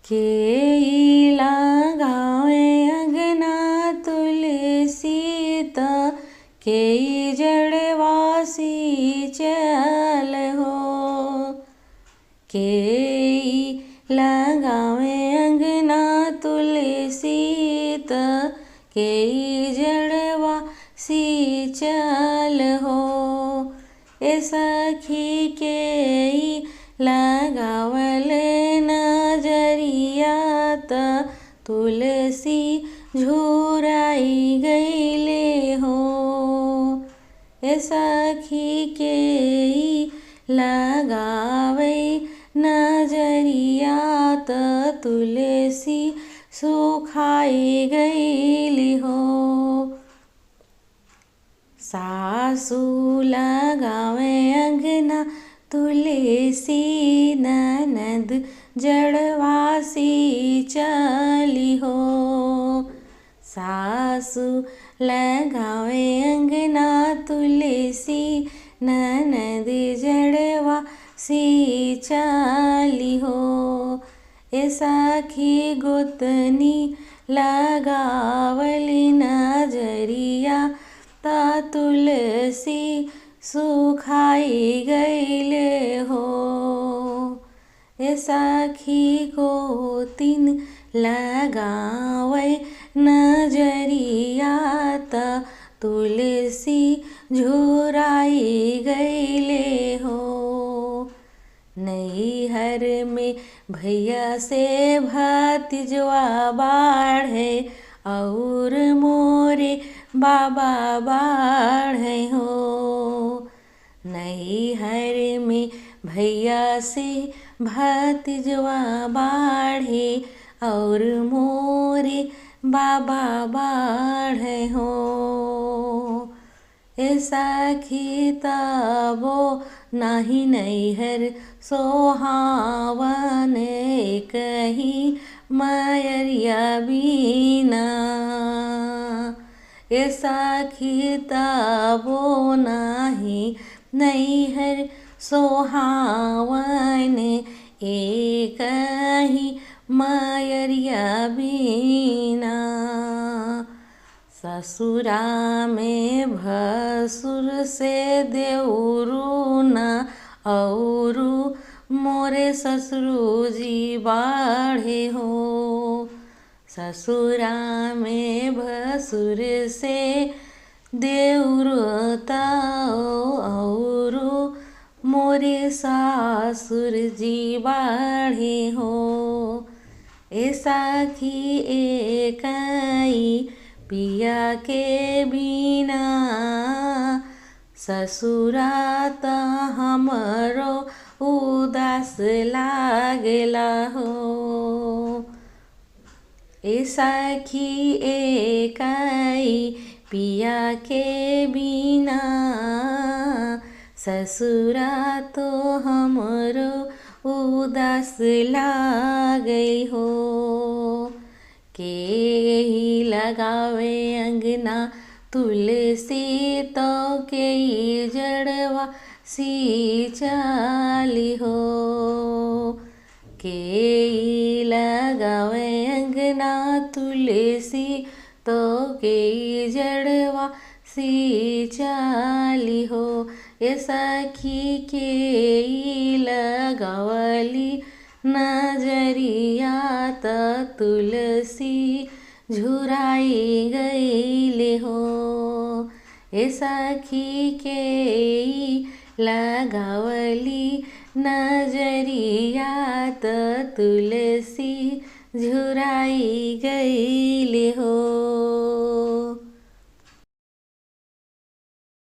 के लगावे अंगना तुलसी त के जड़वासी चल हो। के लगावे अंगना तुलसी त के जड़वासी चल हो। ए सखी के लगावल नजरिया त तुलसी झुराई गईले हो। ए सखी के लगावे नजरिया त तुलसी सुखाई गईली हो। सासू लगावे अंगना तुलसी ननद जड़वासी चली हो। सासू लगावे अंगना तुलसी ननद जड़वासी चली हो। ए सखी गोतनी लगावली नजरिया ता तुलसी सुखाई गईले हो। ए सखी गोतिन लगावे नजरिया ता तुलसी झुराई गईले हो। नैहर में भैया से भतीजवा बाढ़े और मोरे बाबा बाढ़े हो। नैहर में भैया से भतीजवा बाढ़े और मोरे बाबा बाढ़े हो। ए सखी तबो नाही नैहर सोहावन कहीं मयरिया बीना। ए सखी तबो नाही नैहर सोहावन कहीं मयरिया बीना। ससुरा में भसुर से देउरू न औरू मोरे ससुरु जी बाढ़े हो। ससुरा में भसुर से देउरू औरू मोरे सासुर जी बाढ़े हो। ए सखी एकई पिया के बिना ससुरा त हमरो उदास लागेला हो। ए सखी एकई पिया के बिना ससुरा तो हमरो उदास लागई हो। के लगावे अंगना तुलसी तो के जड़वा सी चाली हो। के लगावे अंगना तुलसी तो के जड़वा सी चाली हो। ए सखी के लगावली नजरिया त तुलसी झुराई गईले हो। ए सखी के लगावली नजरिया त तुलसी झुराई गईले हो।